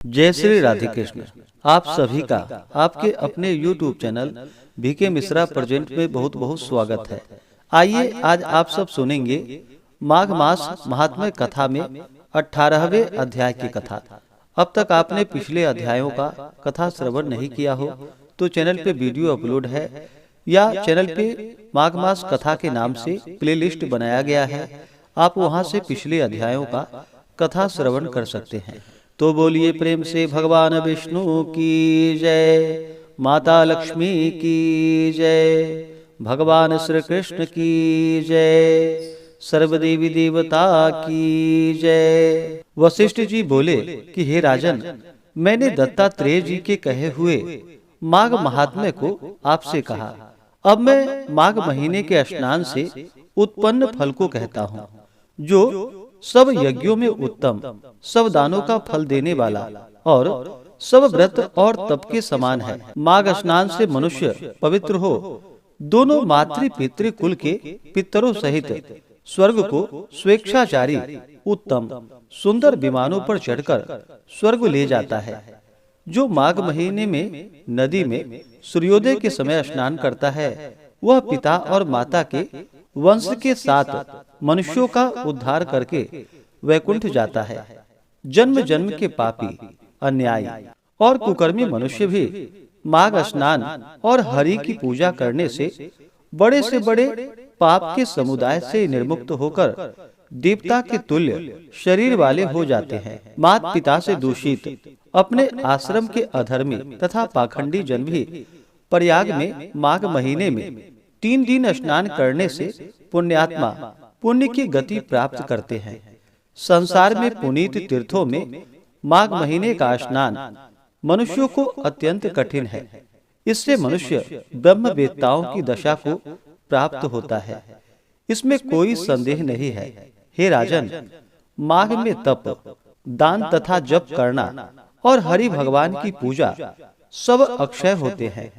जय श्री राधे कृष्ण। आप सभी का आपके अपने YouTube channel BK Mishra present में बहुत बहुत स्वागत है। आइए आज आप सब सुनेंगे माघ मास महात्म्य कथा में 18वें अध्याय की कथा। अब तक आपने पिछले अध्यायों का कथा श्रवण नहीं किया हो तो चैनल पे वीडियो अपलोड है या चैनल पे माघ मास कथा के नाम से प्लेलिस्ट बनाया गया है। आप वहां से पिछले अध्यायों का कथा श्रवण कर सकते हैं। तो बोलिए प्रेम से भगवान विष्णु की जय, माता लक्ष्मी की जय, भगवान श्री कृष्ण की जय, सर्वदेवी देवता की जय। वशिष्ठ जी बोले कि हे राजन, मैंने दत्तात्रेय जी के कहे हुए माघ महात्म्य को आपसे कहा। अब मैं माघ महीने के स्नान से उत्पन्न फल को कहता हूँ, जो सब यज्ञों में उत्तम, सब दानों का फल देने वाला और सब व्रत और तप के समान है। माघ स्नान से मनुष्य पवित्र हो दोनों मातृ पितृ कुल के पितरों सहित स्वर्ग को स्वेच्छाचारी उत्तम सुंदर विमानों पर चढ़कर स्वर्ग ले जाता है। जो माघ महीने में नदी में सूर्योदय के समय स्नान करता है, वह पिता और माता के वंश के साथ मनुष्यों का उद्धार करके वैकुंठ जाता है। जन्म जन्म के पापी, अन्यायी और कुकर्मी मनुष्य भी माघ स्नान और हरि की पूजा करने से बड़े पाप के समुदाय से निर्मुक्त होकर देवता के तुल्य शरीर वाले हो जाते हैं। माता पिता से दूषित, अपने आश्रम के अधर्मी तथा पाखंडी जन भी प्रयाग में माघ महीने में 3 दिन स्नान करने से पुण्यात्मा पुण्य की गति प्राप्त करते हैं। संसार में पुनीत तीर्थों में माघ महीने का स्नान मनुष्यों को अत्यंत कठिन है। इससे मनुष्य ब्रह्म वेत्ताओं की दशा को प्राप्त होता है, इसमें कोई संदेह नहीं है। हे राजन, माघ में तप, दान तथा जप करना और हरि भगवान की पूजा सब अक्षय होते हैं।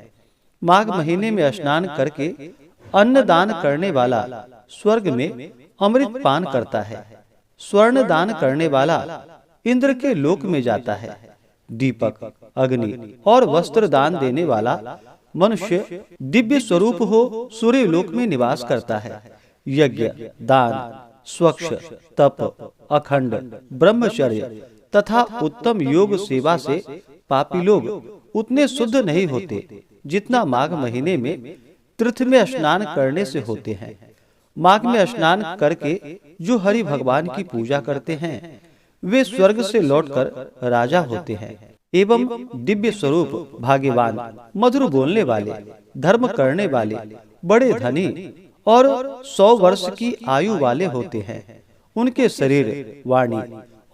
माघ महीने में स्नान करके अन्न दान करने वाला स्वर्ग में अमृत पान करता है। स्वर्ण दान करने वाला इंद्र के लोक में जाता है। दीपक, अग्नि और वस्त्र दान देने वाला मनुष्य दिव्य स्वरूप हो सूर्य लोक में निवास करता है। यज्ञ, दान, स्वच्छ, तप, अखंड ब्रह्मचर्य तथा उत्तम योग सेवा से पापी लोग उतने शुद्ध नहीं होते जितना माघ महीने में तीर्थ में स्नान करने से होते हैं। माघ में स्नान करके जो हरि भगवान की पूजा करते हैं, वे स्वर्ग से लौटकर राजा होते हैं एवं दिव्य स्वरूप, भाग्यवान, मधुर बोलने वाले, धर्म करने वाले, बड़े धनी और 100 वर्ष की आयु वाले होते हैं। उनके शरीर, वाणी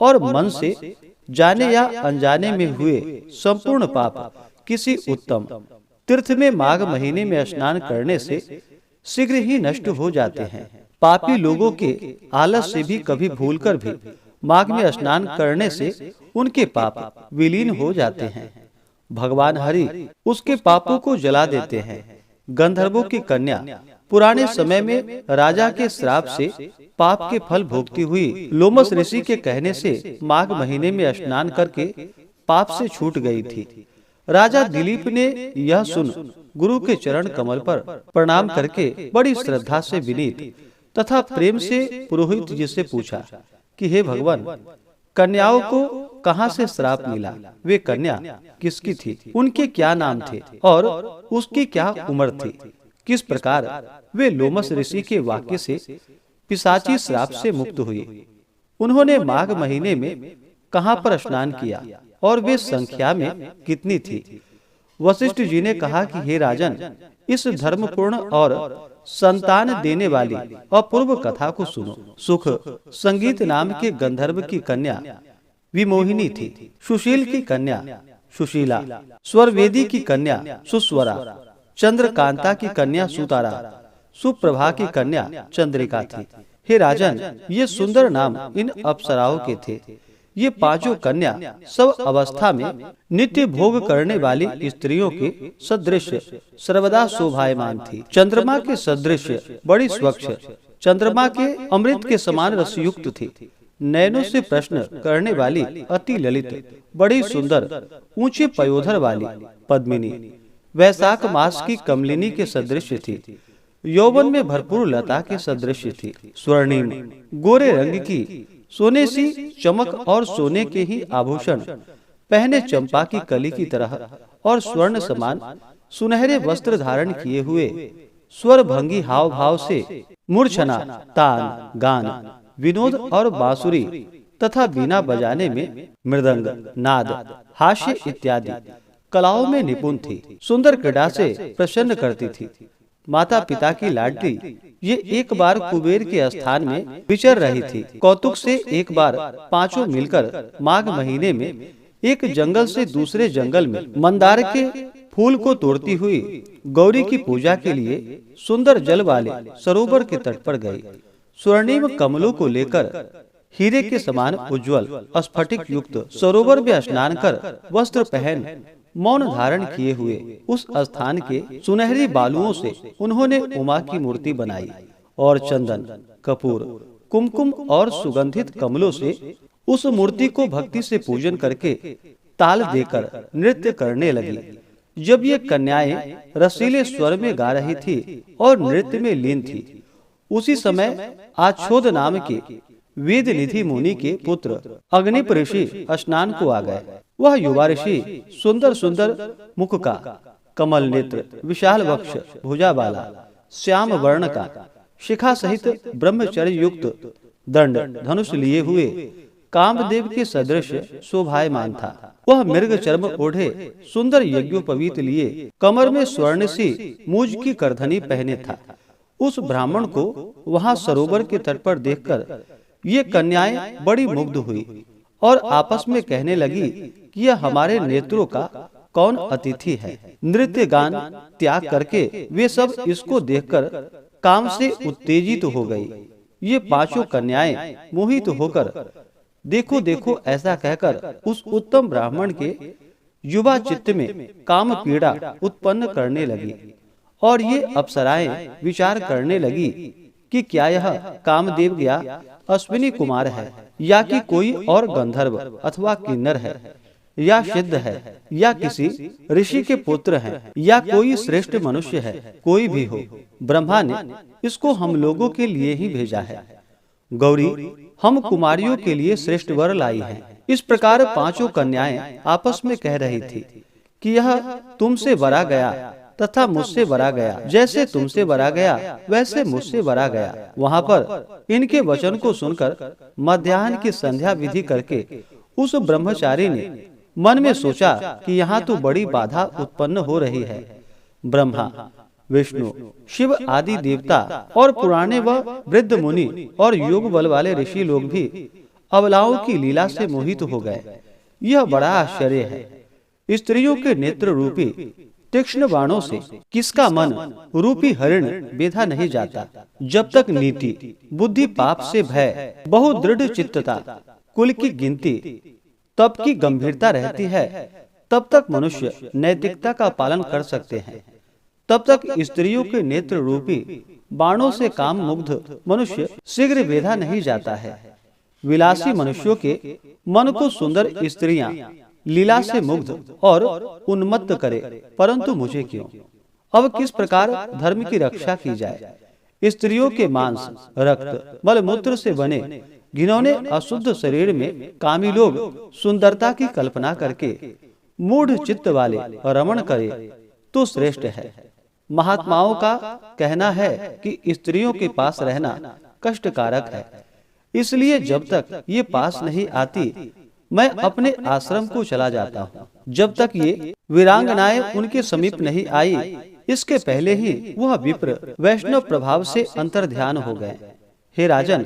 और मन से जाने या अनजाने में हुए संपूर्ण पाप किसी उत्तम तीर्थ में माघ महीने में स्नान करने से शीघ्र ही नष्ट हो जाते हैं। पापी लोगों के आलस से भी कभी भूलकर भी माघ में स्नान करने से उनके पाप विलीन हो जाते हैं। भगवान हरि उसके पापों को जला देते हैं। गंधर्वों की कन्या पुराने समय में राजा के श्राप से पाप के फल भोगती हुई लोमस ऋषि के कहने से माघ महीने में स्नान करके पाप से छूट गई थी। राजा दिलीप ने यह सुन गुरु के चरण कमल पर प्रणाम करके बड़ी श्रद्धा से विनीत तथा प्रेम से पुरोहित जी से पूछा कि हे भगवान, कन्याओं को कहाँ से श्राप मिला? वे कन्या किसकी थी? उनके क्या नाम थे और उसकी क्या उम्र थी? किस प्रकार वे लोमस ऋषि के वाक्य से पिशाची श्राप से मुक्त हुई? उन्होंने माघ महीने में कहाँ पर स्नान किया और वे संख्या में कितनी थी? वशिष्ठ जी ने कहा कि हे राजन, इस धर्मपूर्ण और संतान देने वाली अपूर्व कथा को सुनो। सुख संगीत नाम के गंधर्व की कन्या विमोहिनी थी। सुशील की कन्या सुशीला, स्वरवेदी की कन्या सुस्वरा, चंद्रकांता की कन्या सुतारा, सुप्रभा की कन्या चंद्रिका थी। हे राजन, ये सुंदर नाम इन अप्सराओं के थे। ये पांचों कन्या सब अवस्था में नित्य भोग करने वाली स्त्रियों के सदृश सर्वदा शोभायमान थी। चंद्रमा के सदृश बड़ी स्वच्छ, चंद्रमा के अमृत के समान रसयुक्त थी। नयनों से प्रश्न करने वाली अति ललित, बड़ी सुंदर, ऊंचे पयोधर वाली पद्मिनी वैशाख मास की कमलिनी के सदृश थी। यौवन में भरपूर लता के सदृश थी। स्वर्णिम गोरे रंग की, सोने सी चमक और सोने के ही आभूषण पहने, चंपा की कली की तरह और स्वर्ण समान सुनहरे वस्त्र धारण किए हुए, स्वर भंगी हाव भाव से मूर्छना, तान, गान, विनोद और बांसुरी तथा बीना बजाने में मृदंग, नाद, हास्य इत्यादि कलाओं में निपुण थी। सुंदर क्रीड़ा से प्रसन्न करती थी। माता पिता की लाडली ये एक बार कुबेर के स्थान में विचर रही थी। कौतुक से एक बार पांचों मिलकर माघ महीने में एक जंगल से दूसरे जंगल में मंदार के फूल को तोड़ती हुई गौरी की पूजा के लिए सुंदर जल वाले सरोवर के तट पर गई। स्वर्णिम कमलों को लेकर हीरे के समान उज्जवल स्फटिक युक्त सरोवर में स्नान कर, वस्त्र पहन, मौन धारण किए हुए उस स्थान के सुनहरी बालुओं से उन्होंने उमा की मूर्ति बनाई और चंदन, कपूर, कुमकुम और सुगंधित कमलों से उस मूर्ति को भक्ति से पूजन करके ताल देकर नृत्य करने लगी। जब ये कन्याएं रसीले स्वर में गा रही थी और नृत्य में लीन थी, उसी समय आच्छोद नाम के वेद निधि मुनि के पुत्र अग्निप ऋषि स्नान को आ गए। वह युवा ऋषि सुंदर सुंदर मुख का, कमल नेत्र, विशाल वक्ष, भुजा वाला, श्याम वर्ण का, शिखा सहित ब्रह्मचर्य युक्त दंड धनुष लिए हुए कामदेव के सदृश शोभायमान था। वह मृग चर्म ओढ़े, सुंदर यज्ञोपवीत लिए, कमर में स्वर्ण सी मूज की करधनी पहने था। उस ब्राह्मण को वहां सरोवर के तट पर देखकर ये कन्याएं बड़ी मुग्ध हुई और आपस में कहने लगी कि यह हमारे नेत्रों का कौन अतिथि है। नृत्य गान त्याग करके वे सब इसको देखकर काम से उत्तेजित हो गई। ये पांचों कन्याएं मोहित होकर देखो देखो ऐसा कहकर उस उत्तम ब्राह्मण के युवा चित्त में काम पीड़ा उत्पन्न करने लगी और ये अप्सराएं विचार करने लगी कि क्या यह कामदेव या अश्विनी कुमार है, या कि कोई और गंधर्व अथवा किन्नर है, या सिद्ध है, या किसी ऋषि के पुत्र हैं, या कोई श्रेष्ठ मनुष्य है। कोई भी हो, ब्रह्मा ने इसको हम लोगों के लिए ही भेजा है। गौरी, हम कुमारियों के लिए श्रेष्ठ वर लाई हैं। इस प्रकार पांचों कन्याएं आपस में कह रही थी कि यह तुमसे वरा गया तथा मुझसे वरा गया, जैसे तुमसे वरा गया वैसे मुझसे वरा गया। वहाँ पर इनके वचन को सुनकर मध्याह्न की संध्या विधि करके उस ब्रह्मचारी ने मन में सोचा कि यहाँ तो बड़ी बाधा उत्पन्न हो रही है। ब्रह्मा, विष्णु, शिव आदि देवता और पुराने व वृद्ध मुनि और योग बल वाले ऋषि लोग भी अबलाओं की लीला से मोहित हो गए। यह बड़ा आश्चर्य है। स्त्रियों के नेत्र रूपी तीक्ष्ण बाणों से किसका मन रूपी हरिण बेधा नहीं जाता। जब तक नीति, बुद्धि, पाप से भय, बहुदृढ़ चित्तता, कुल की गिनती, तप की गंभीरता रहती है, तब तक मनुष्य नैतिकता का पालन कर सकते हैं। तब तक स्त्रियों के नेत्र रूपी बाणों से काम मुग्ध मनुष्य शीघ्र बेधा नहीं जाता है। विलासी मनुष्यों के मन को सुंदर स्त्रियां लीला से मुग्ध और उन्मत्त करे, परंतु मुझे क्यों? अब किस प्रकार धर्म की रक्षा की जाए? स्त्रियों के मांस, रक्त, मलमूत्र से बने घिनौने अशुद्ध शरीर में कामी लोग सुंदरता की कल्पना करके मूढ़ चित्त वाले रमण करे तो श्रेष्ठ है। महात्माओं का कहना है कि स्त्रियों के पास रहना कष्टकारक है, इसलिए जब तक ये पास नहीं आती मैं अपने आश्रम को चला जाता हूँ। जब तक ये वीरांगनाएं उनके समीप नहीं आई, इसके पहले ही वह विप्र वैष्णव प्रभाव से अंतर्ध्यान हो गए। हे राजन,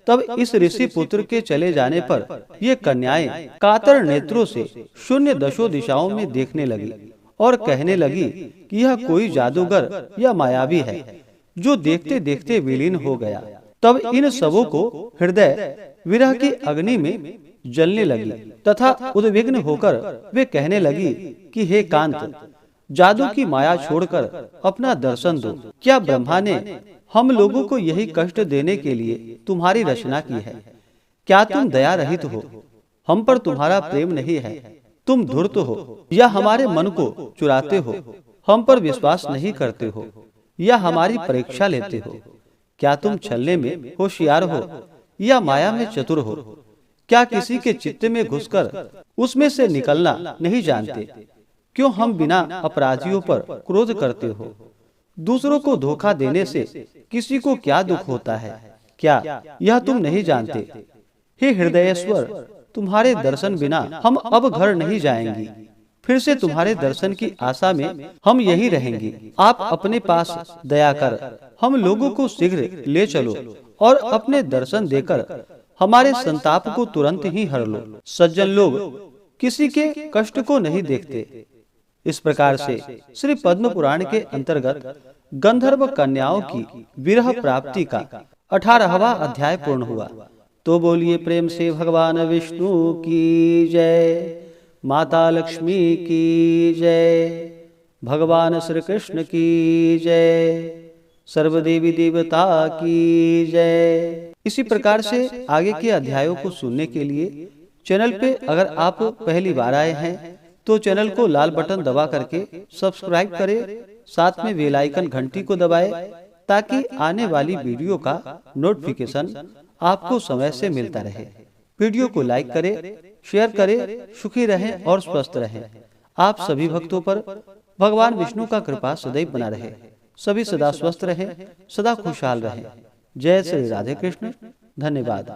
तब इस ऋषि पुत्र के चले जाने पर ये कन्याएं कातर नेत्रों से शून्य दशों दिशाओं में देखने लगी और कहने लगी कि यह कोई जादूगर या मायावी है जो देखते देखते विलीन हो गया। तब इन सबों को हृदय विरह की अग्नि में जलने लगी तथा उद्विग्न होकर वे कहने लगी कि हे कांत, जादू की माया छोड़कर अपना दर्शन दो। क्या ब्रह्मा ने हम लोगों को यही कष्ट देने के लिए तुम्हारी रचना की है? क्या तुम दया रहित हो? हम पर तुम्हारा प्रेम नहीं है? तुम धूर्त हो या हमारे मन को चुराते हो? हम पर विश्वास नहीं करते हो या हमारी परीक्षा लेते हो? क्या तुम छलने में होशियार हो या माया में चतुर हो? क्या किसी के चित्त में घुसकर उसमें से निकलना नहीं जानते? क्यों हम बिना अपराधियों पर क्रोध करते हो? दूसरों को धोखा देने से किसी को क्या दुख होता है? क्या यह तुम नहीं जानते? हे हृदयेश्वर, तुम्हारे दर्शन बिना हम अब घर नहीं जाएंगी। फिर से तुम्हारे दर्शन की आशा में हम यही रहेंगे। आप अपने पास दया कर हम लोगों को शीघ्र ले चलो और अपने दर्शन देकर हमारे संताप को तुरंत ही हर लो। सज्जन लोग किसी के कष्ट को नहीं देखते। इस प्रकार से श्री पद्म पुराण के अंतर्गत गंधर्व कन्याओं की विरह प्राप्ति का 18वां अध्याय पूर्ण हुआ। तो बोलिए प्रेम से भगवान विष्णु की जय, माता लक्ष्मी की जय, भगवान श्री कृष्ण की जय, सर्वदेवी देवता की जय। इसी प्रकार से आगे के अध्यायों को सुनने के लिए चैनल पे अगर आप पहली बार आए हैं तो चैनल को लाल बटन दबा करके सब्सक्राइब करें, साथ में बेल आइकन घंटी को दबाएं ताकि आने वाली वीडियो का नोटिफिकेशन आपको समय से मिलता रहे। वीडियो को लाइक करें, शेयर करें। सुखी रहें और स्वस्थ रहें। आप सभी भक्तों पर भगवान विष्णु का कृपा सदैव बना रहे। सभी सदा स्वस्थ रहें, सदा खुशहाल रहें। जय श्री राधे कृष्ण। धन्यवाद।